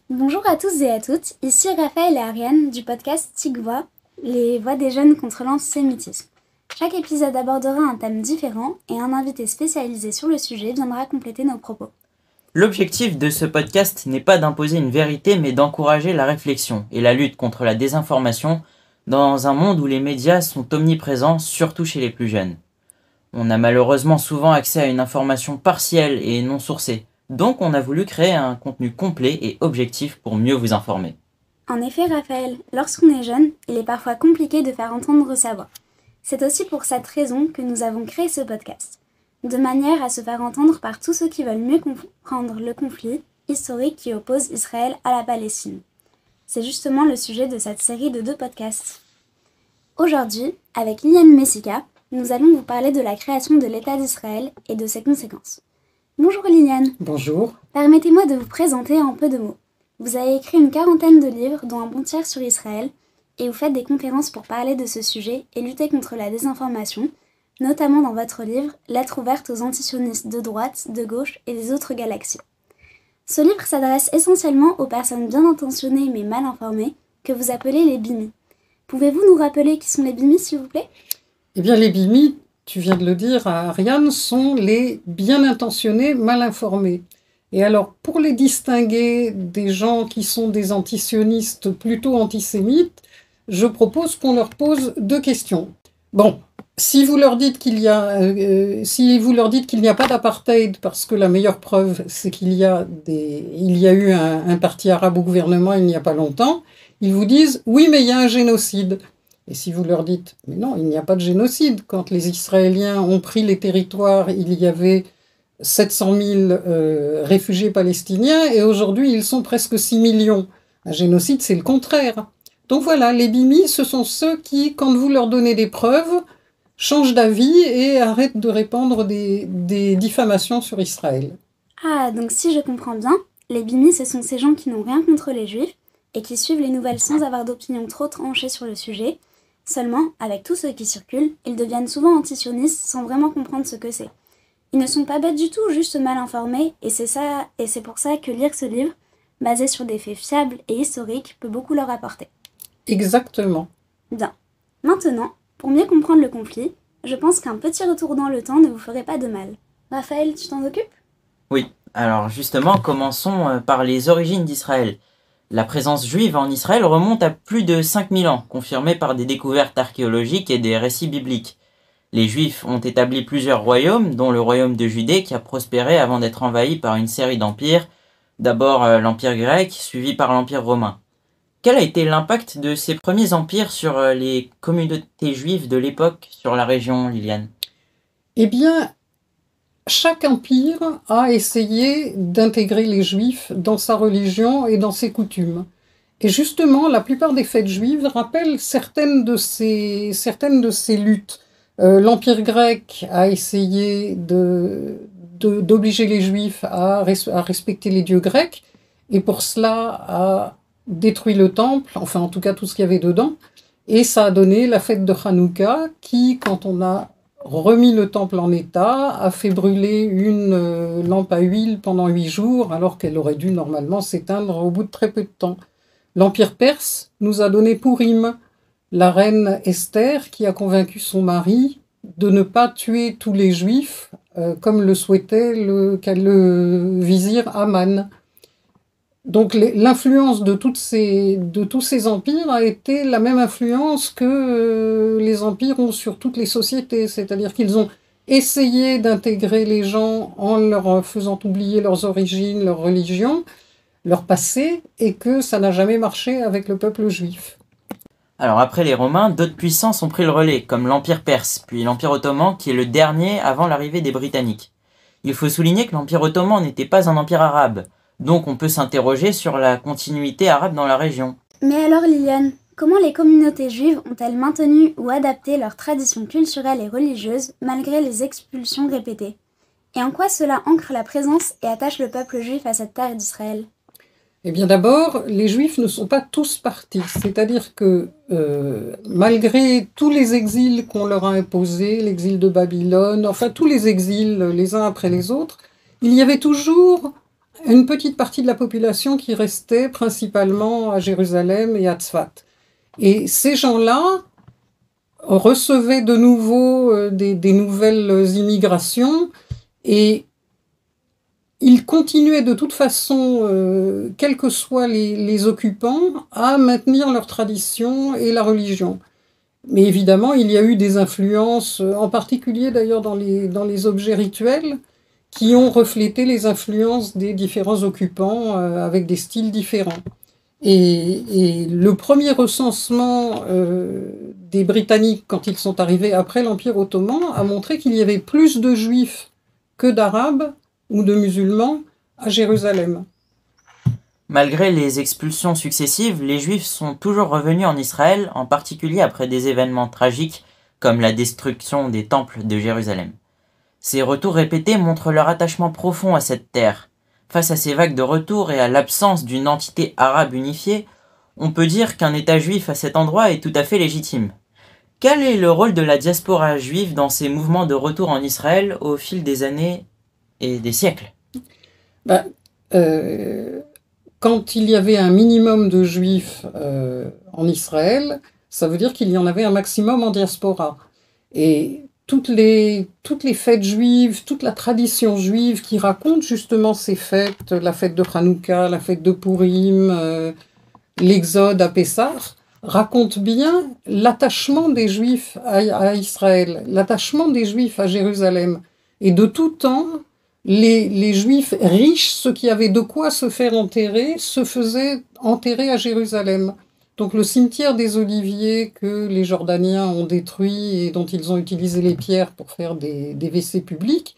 Bonjour à tous et à toutes, ici Raphaël et Ariane du podcast TIC-Voix, les voix des jeunes contre l'antisémitisme. Chaque épisode abordera un thème différent et un invité spécialisé sur le sujet viendra compléter nos propos. L'objectif de ce podcast n'est pas d'imposer une vérité mais d'encourager la réflexion et la lutte contre la désinformation dans un monde où les médias sont omniprésents, surtout chez les plus jeunes. On a malheureusement souvent accès à une information partielle et non sourcée, donc on a voulu créer un contenu complet et objectif pour mieux vous informer. En effet, Raphaël, lorsqu'on est jeune, il est parfois compliqué de faire entendre sa voix. C'est aussi pour cette raison que nous avons créé ce podcast, de manière à se faire entendre par tous ceux qui veulent mieux comprendre le conflit historique qui oppose Israël à la Palestine. C'est justement le sujet de cette série de 2 podcasts. Aujourd'hui, avec Liliane Messika, nous allons vous parler de la création de l'État d'Israël et de ses conséquences. Bonjour Liliane. Bonjour. Permettez-moi de vous présenter en peu de mots. Vous avez écrit une 40aine de livres, dont un bon tiers sur Israël, et vous faites des conférences pour parler de ce sujet et lutter contre la désinformation, notamment dans votre livre « Lettre ouverte aux antisionistes de droite, de gauche et des autres galaxies ». Ce livre s'adresse essentiellement aux personnes bien intentionnées mais mal informées, que vous appelez les BIMI. Pouvez-vous nous rappeler qui sont les BIMI, s'il vous plaît ? Eh bien, les BIMI, tu viens de le dire à Ariane, sont les bien intentionnés, mal informés. Et alors, pour les distinguer des gens qui sont des antisionistes plutôt antisémites, je propose qu'on leur pose 2 questions. Bon, si vous leur dites qu'il n'y a pas d'apartheid, parce que la meilleure preuve, c'est qu'il y a eu un parti arabe au gouvernement il n'y a pas longtemps, ils vous disent « oui, mais il y a un génocide ». Et si vous leur dites « mais non, il n'y a pas de génocide », quand les Israéliens ont pris les territoires, il y avait 700 000 réfugiés palestiniens, et aujourd'hui, ils sont presque 6 millions. Un génocide, c'est le contraire. Donc voilà, les BIMI, ce sont ceux qui, quand vous leur donnez des preuves, changent d'avis et arrêtent de répandre des diffamations sur Israël. Ah, donc si je comprends bien, les BIMI, ce sont ces gens qui n'ont rien contre les Juifs et qui suivent les nouvelles sans avoir d'opinion trop tranchée sur le sujet. Seulement, avec tous ceux qui circulent, ils deviennent souvent antisionistes sans vraiment comprendre ce que c'est. Ils ne sont pas bêtes du tout, juste mal informés, et c'est pour ça que lire ce livre, basé sur des faits fiables et historiques, peut beaucoup leur apporter. Exactement. Bien. Maintenant, pour mieux comprendre le conflit, je pense qu'un petit retour dans le temps ne vous ferait pas de mal. Raphaël, tu t'en occupes ? Oui, alors justement, commençons par les origines d'Israël. La présence juive en Israël remonte à plus de 5000 ans, confirmée par des découvertes archéologiques et des récits bibliques. Les Juifs ont établi plusieurs royaumes, dont le royaume de Judée qui a prospéré avant d'être envahi par une série d'empires, d'abord l'Empire grec, suivi par l'Empire romain. Quel a été l'impact de ces premiers empires sur les communautés juives de l'époque sur la région, Liliane ? Eh bien, chaque empire a essayé d'intégrer les Juifs dans sa religion et dans ses coutumes. Et justement, la plupart des fêtes juives rappellent certaines de ces luttes. L'Empire grec a essayé d'obliger les Juifs à respecter les dieux grecs, et pour cela a détruit le temple, enfin en tout cas tout ce qu'il y avait dedans, et ça a donné la fête de Hanouka qui, quand on a remis le temple en état, a fait brûler une lampe à huile pendant 8 jours, alors qu'elle aurait dû normalement s'éteindre au bout de très peu de temps. L'Empire perse nous a donné Pourim, la reine Esther qui a convaincu son mari de ne pas tuer tous les Juifs comme le souhaitait le vizir Aman. Donc l'influence de tous ces empires a été la même influence que les empires ont sur toutes les sociétés, c'est-à-dire qu'ils ont essayé d'intégrer les gens en leur faisant oublier leurs origines, leur religion, leur passé, et que ça n'a jamais marché avec le peuple juif. Alors après les Romains, d'autres puissances ont pris le relais, comme l'Empire perse, puis l'Empire ottoman qui est le dernier avant l'arrivée des Britanniques. Il faut souligner que l'Empire ottoman n'était pas un empire arabe, donc on peut s'interroger sur la continuité arabe dans la région. Mais alors Liliane, comment les communautés juives ont-elles maintenu ou adapté leurs traditions culturelles et religieuses malgré les expulsions répétées ? Et en quoi cela ancre la présence et attache le peuple juif à cette terre d'Israël ? Eh bien d'abord, les Juifs ne sont pas tous partis. C'est-à-dire que malgré tous les exils qu'on leur a imposés, l'exil de Babylone, enfin tous les exils les uns après les autres, il y avait toujours une petite partie de la population qui restait principalement à Jérusalem et à Tzfat. Et ces gens-là recevaient de nouveau des nouvelles immigrations et ils continuaient de toute façon, quels que soient les occupants, à maintenir leur tradition et la religion. Mais évidemment, il y a eu des influences, en particulier d'ailleurs dans les objets rituels, qui ont reflété les influences des différents occupants avec des styles différents. Et le premier recensement des Britanniques, quand ils sont arrivés après l'Empire ottoman, a montré qu'il y avait plus de Juifs que d'Arabes ou de musulmans à Jérusalem. Malgré les expulsions successives, les Juifs sont toujours revenus en Israël, en particulier après des événements tragiques comme la destruction des temples de Jérusalem. Ces retours répétés montrent leur attachement profond à cette terre. Face à ces vagues de retour et à l'absence d'une entité arabe unifiée, on peut dire qu'un État juif à cet endroit est tout à fait légitime. Quel est le rôle de la diaspora juive dans ces mouvements de retour en Israël au fil des années et des siècles? Quand il y avait un minimum de Juifs en Israël, ça veut dire qu'il y en avait un maximum en diaspora. Et toutes les fêtes juives, toute la tradition juive qui raconte justement ces fêtes, la fête de Hanouka, la fête de Purim, l'exode à Pessah, raconte bien l'attachement des Juifs à Israël, l'attachement des Juifs à Jérusalem. Et de tout temps, les Juifs riches, ceux qui avaient de quoi se faire enterrer, se faisaient enterrer à Jérusalem. Donc le cimetière des Oliviers que les Jordaniens ont détruit et dont ils ont utilisé les pierres pour faire des WC publics,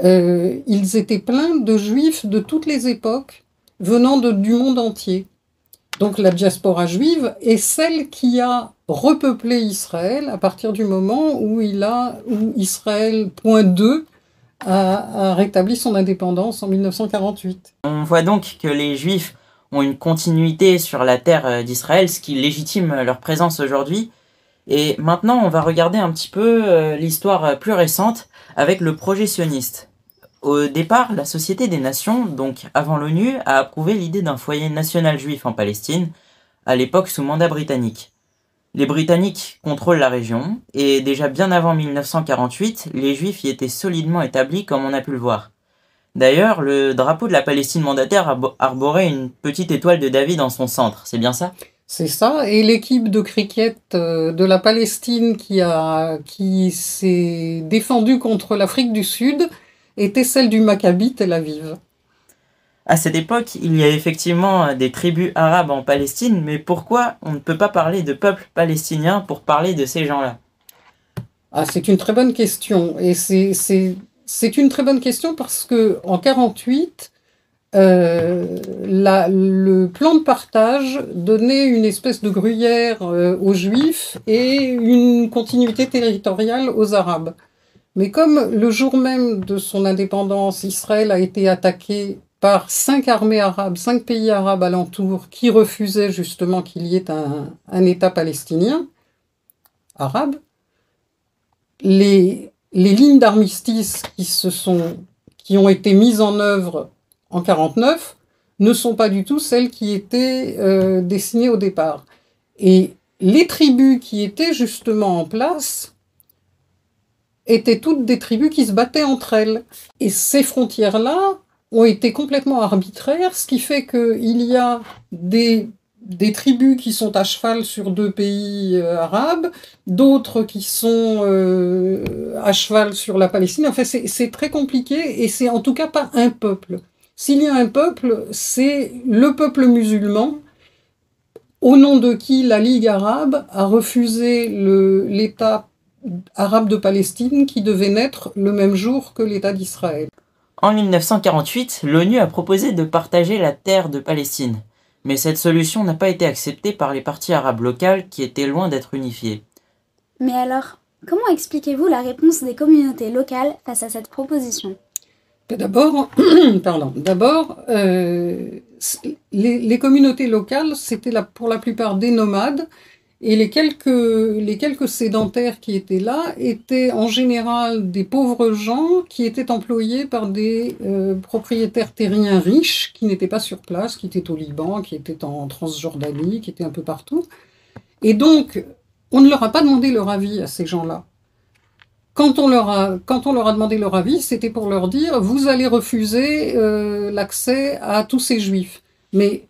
ils étaient pleins de Juifs de toutes les époques, venant du monde entier. Donc la diaspora juive est celle qui a repeuplé Israël à partir du moment où Israël, point 2, a rétabli son indépendance en 1948. On voit donc que les Juifs ont une continuité sur la terre d'Israël, ce qui légitime leur présence aujourd'hui. Et maintenant, on va regarder un petit peu l'histoire plus récente avec le projet sioniste. Au départ, la Société des Nations, donc avant l'ONU, a approuvé l'idée d'un foyer national juif en Palestine, à l'époque sous mandat britannique. Les Britanniques contrôlent la région, et déjà bien avant 1948, les Juifs y étaient solidement établis comme on a pu le voir. D'ailleurs, le drapeau de la Palestine mandataire arborait une petite étoile de David en son centre, c'est bien ça? C'est ça, et l'équipe de cricket de la Palestine qui s'est défendue contre l'Afrique du Sud était celle du Maccabi Tel Aviv. À cette époque, il y a effectivement des tribus arabes en Palestine, mais pourquoi on ne peut pas parler de peuple palestinien pour parler de ces gens-là? C'est une très bonne question, et c'est une très bonne question parce que en 1948, le plan de partage donnait une espèce de gruyère aux Juifs et une continuité territoriale aux Arabes. Mais comme le jour même de son indépendance, Israël a été attaqué par 5 armées arabes, 5 pays arabes alentours qui refusaient justement qu'il y ait un État palestinien arabe, les lignes d'armistice qui ont été mises en œuvre en 1949 ne sont pas du tout celles qui étaient dessinées au départ. Et les tribus qui étaient justement en place étaient toutes des tribus qui se battaient entre elles. Et ces frontières-là ont été complètement arbitraires, ce qui fait qu'il y a des tribus qui sont à cheval sur 2 pays arabes, d'autres qui sont à cheval sur la Palestine. Enfin, c'est très compliqué et c'est en tout cas pas un peuple. S'il y a un peuple, c'est le peuple musulman, au nom de qui la Ligue arabe a refusé l'État arabe de Palestine qui devait naître le même jour que l'État d'Israël. En 1948, l'ONU a proposé de partager la terre de Palestine, mais cette solution n'a pas été acceptée par les parties arabes locales qui étaient loin d'être unifiées. Mais alors, comment expliquez-vous la réponse des communautés locales face à cette proposition ? D'abord, les communautés locales, c'était pour la plupart des nomades, et les quelques sédentaires qui étaient là étaient en général des pauvres gens qui étaient employés par des propriétaires terriens riches qui n'étaient pas sur place, qui étaient au Liban, qui étaient en Transjordanie, qui étaient un peu partout. Et donc, on ne leur a pas demandé leur avis à ces gens-là. Quand on leur a demandé leur avis, c'était pour leur dire « vous allez refuser l'accès à tous ces juifs ». Mais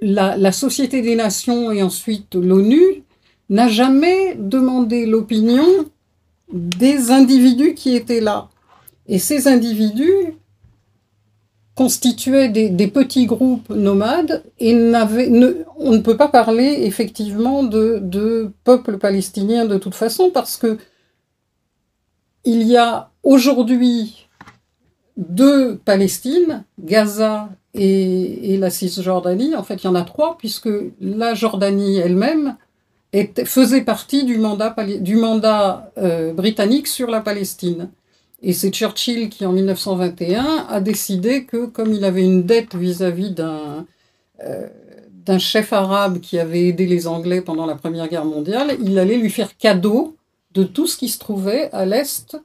la Société des Nations et ensuite l'ONU n'a jamais demandé l'opinion des individus qui étaient là. Et ces individus constituaient des petits groupes nomades et on ne peut pas parler effectivement de peuple palestinien de toute façon parce que il y a aujourd'hui 2 Palestines, Gaza et la Cisjordanie. En fait, il y en a 3, puisque la Jordanie elle-même faisait partie du mandat britannique sur la Palestine. Et c'est Churchill qui, en 1921, a décidé que, comme il avait une dette vis-à-vis d'un chef arabe qui avait aidé les Anglais pendant la Première Guerre mondiale, il allait lui faire cadeau de tout ce qui se trouvait à l'est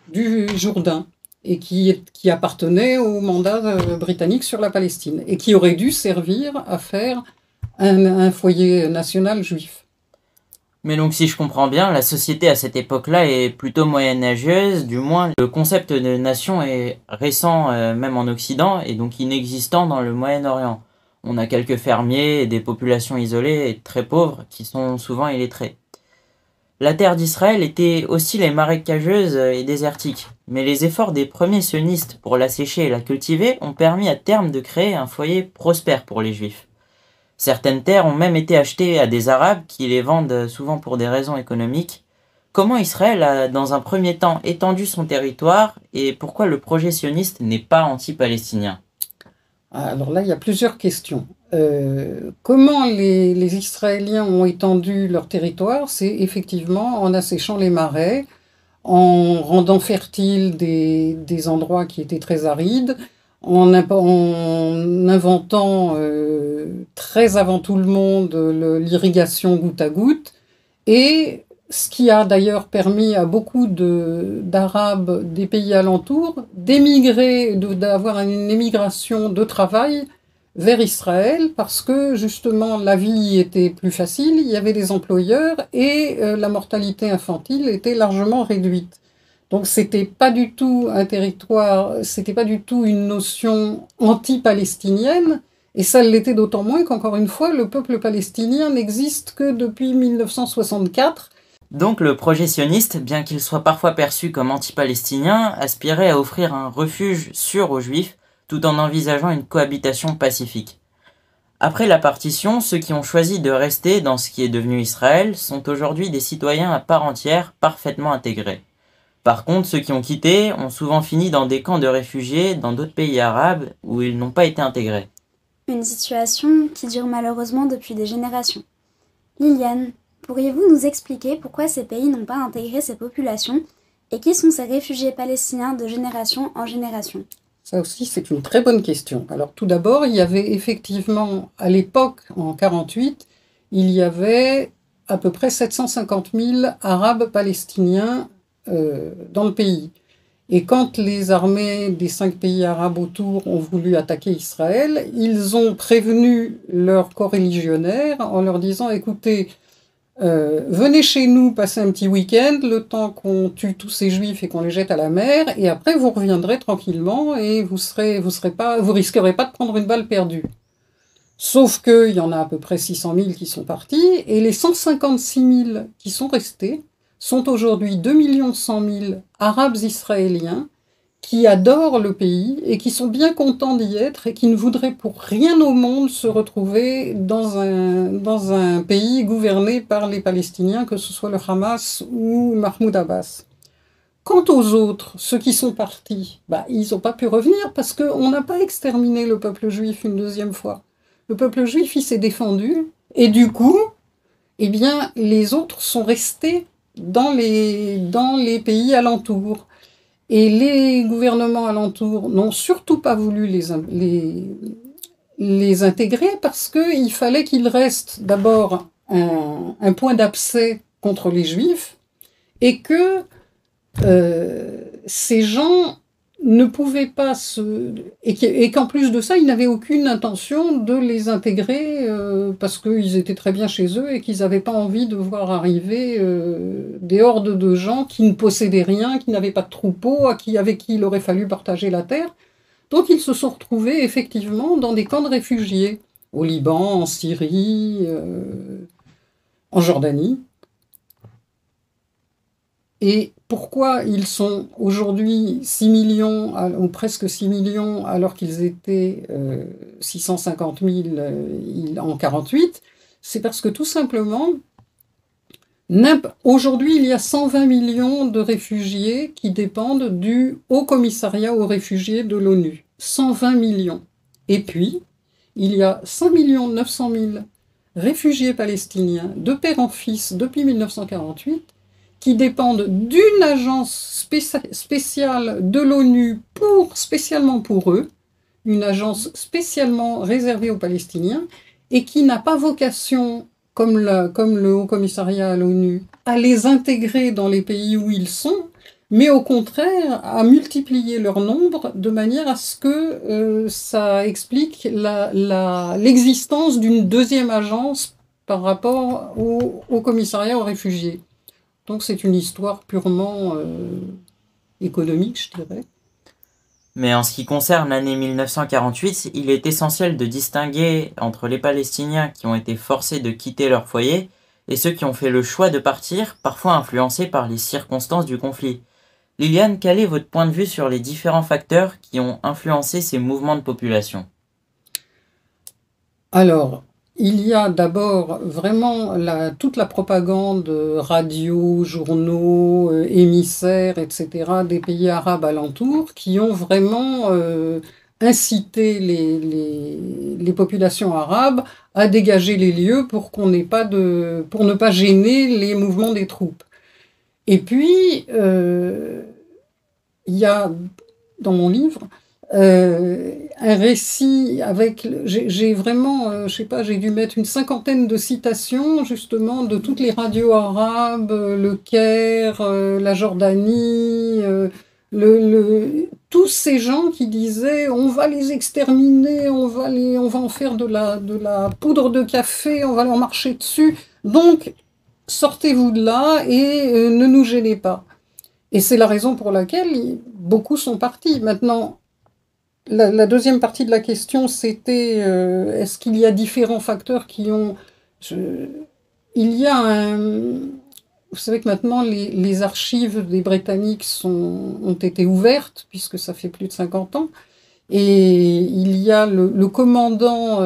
du Jourdain et qui appartenait au mandat britannique sur la Palestine et qui aurait dû servir à faire un foyer national juif. Mais donc si je comprends bien, la société à cette époque-là est plutôt moyenâgeuse, du moins le concept de nation est récent même en Occident et donc inexistant dans le Moyen-Orient. On a quelques fermiers et des populations isolées et très pauvres qui sont souvent illettrés. La terre d'Israël était aussi les marécageuses et désertique, mais les efforts des premiers sionistes pour l'assécher et la cultiver ont permis à terme de créer un foyer prospère pour les Juifs. Certaines terres ont même été achetées à des Arabes qui les vendent souvent pour des raisons économiques. Comment Israël a dans un premier temps étendu son territoire et pourquoi le projet sioniste n'est pas anti-palestinien ? Alors là, il y a plusieurs questions. Comment les Israéliens ont étendu leur territoire? C'est effectivement en asséchant les marais, en rendant fertiles des endroits qui étaient très arides, en inventant très avant tout le monde l'irrigation goutte à goutte, et ce qui a d'ailleurs permis à beaucoup d'Arabes des pays alentours d'émigrer, d'avoir une émigration de travail vers Israël, parce que justement la vie était plus facile, il y avait des employeurs et la mortalité infantile était largement réduite. Donc c'était pas du tout un territoire, c'était pas du tout une notion anti-palestinienne, et ça l'était d'autant moins qu'encore une fois, le peuple palestinien n'existe que depuis 1964. Donc le projet sioniste, bien qu'il soit parfois perçu comme anti-palestinien, aspirait à offrir un refuge sûr aux Juifs, tout en envisageant une cohabitation pacifique. Après la partition, ceux qui ont choisi de rester dans ce qui est devenu Israël sont aujourd'hui des citoyens à part entière, parfaitement intégrés. Par contre, ceux qui ont quitté ont souvent fini dans des camps de réfugiés dans d'autres pays arabes où ils n'ont pas été intégrés. Une situation qui dure malheureusement depuis des générations. Liliane, pourriez-vous nous expliquer pourquoi ces pays n'ont pas intégré ces populations et qui sont ces réfugiés palestiniens de génération en génération ? Ça aussi, c'est une très bonne question. Alors tout d'abord, il y avait effectivement, à l'époque, en 1948, il y avait à peu près 750 000 Arabes palestiniens dans le pays. Et quand les armées des 5 pays arabes autour ont voulu attaquer Israël, ils ont prévenu leurs coreligionnaires en leur disant « Écoutez, venez chez nous passer un petit week-end, le temps qu'on tue tous ces juifs et qu'on les jette à la mer, et après vous reviendrez tranquillement et vous risquerez pas de prendre une balle perdue. » Sauf qu'il y en a à peu près 600 000 qui sont partis, et les 156 000 qui sont restés sont aujourd'hui 2 100 000 Arabes israéliens qui adorent le pays et qui sont bien contents d'y être et qui ne voudraient pour rien au monde se retrouver dans un pays gouverné par les Palestiniens, que ce soit le Hamas ou Mahmoud Abbas. Quant aux autres, ceux qui sont partis, ils n'ont pas pu revenir parce qu'on n'a pas exterminé le peuple juif une deuxième fois. Le peuple juif, il s'est défendu et du coup, les autres sont restés dans les pays alentours. Et les gouvernements alentours n'ont surtout pas voulu les intégrer parce qu'il fallait qu'il reste d'abord un point d'accès contre les Juifs et que ces gens ne pouvaient pas et qu'en plus de ça, ils n'avaient aucune intention de les intégrer parce qu'ils étaient très bien chez eux et qu'ils n'avaient pas envie de voir arriver des hordes de gens qui ne possédaient rien, qui n'avaient pas de troupeau, avec qui il aurait fallu partager la terre. Donc ils se sont retrouvés effectivement dans des camps de réfugiés, au Liban, en Syrie, en Jordanie. Et pourquoi ils sont aujourd'hui 6 millions, ou presque 6 millions, alors qu'ils étaient 650 000 en 1948 ? C'est parce que tout simplement, aujourd'hui il y a 120 millions de réfugiés qui dépendent du Haut Commissariat aux réfugiés de l'ONU. 120 millions. Et puis, il y a 5 900 000 réfugiés palestiniens de père en fils depuis 1948 qui dépendent d'une agence spéciale de l'ONU spécialement pour eux, une agence spécialement réservée aux Palestiniens, et qui n'a pas vocation, comme le Haut Commissariat à l'ONU, à les intégrer dans les pays où ils sont, mais au contraire à multiplier leur nombre de manière à ce que ça explique l'existence d'une deuxième agence par rapport au Commissariat aux réfugiés. Donc c'est une histoire purement économique, je dirais. Mais en ce qui concerne l'année 1948, il est essentiel de distinguer entre les Palestiniens qui ont été forcés de quitter leur foyer et ceux qui ont fait le choix de partir, parfois influencés par les circonstances du conflit. Liliane, quel est votre point de vue sur les différents facteurs qui ont influencé ces mouvements de population ? Alors, il y a d'abord vraiment toute la propagande radio, journaux, émissaires, etc. des pays arabes alentours qui ont vraiment incité les populations arabes à dégager les lieux pour ne pas gêner les mouvements des troupes. Et puis, il y a dans mon livre un récit avec... J'ai vraiment, je sais pas, j'ai dû mettre une 50aine de citations, justement, de toutes les radios arabes, le Caire, la Jordanie, tous ces gens qui disaient on va les exterminer, on va en faire de la poudre de café, on va leur marcher dessus, donc sortez-vous de là et ne nous gênez pas. Et c'est la raison pour laquelle beaucoup sont partis. Maintenant, la deuxième partie de la question, c'était est-ce qu'il y a différents facteurs qui ont... Il y a Vous savez que maintenant, les archives des Britanniques ont été ouvertes, puisque ça fait plus de 50 ans. Et il y a le commandant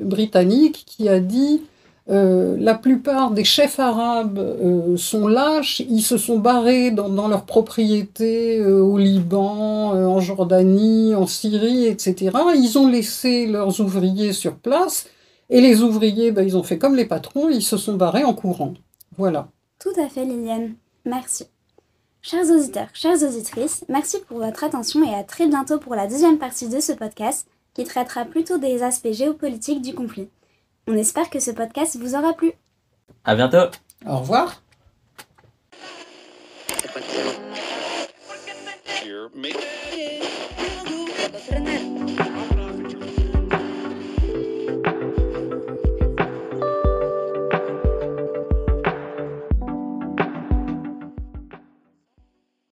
britannique qui a dit la plupart des chefs arabes sont lâches, ils se sont barrés dans leurs propriétés au Liban, en Jordanie, en Syrie, etc. Ils ont laissé leurs ouvriers sur place, et les ouvriers, ils ont fait comme les patrons, ils se sont barrés en courant. Voilà. Tout à fait, Liliane. Merci. Chers auditeurs, chères auditrices, merci pour votre attention et à très bientôt pour la deuxième partie de ce podcast qui traitera plutôt des aspects géopolitiques du conflit. On espère que ce podcast vous aura plu. À bientôt. Au revoir. Frenar.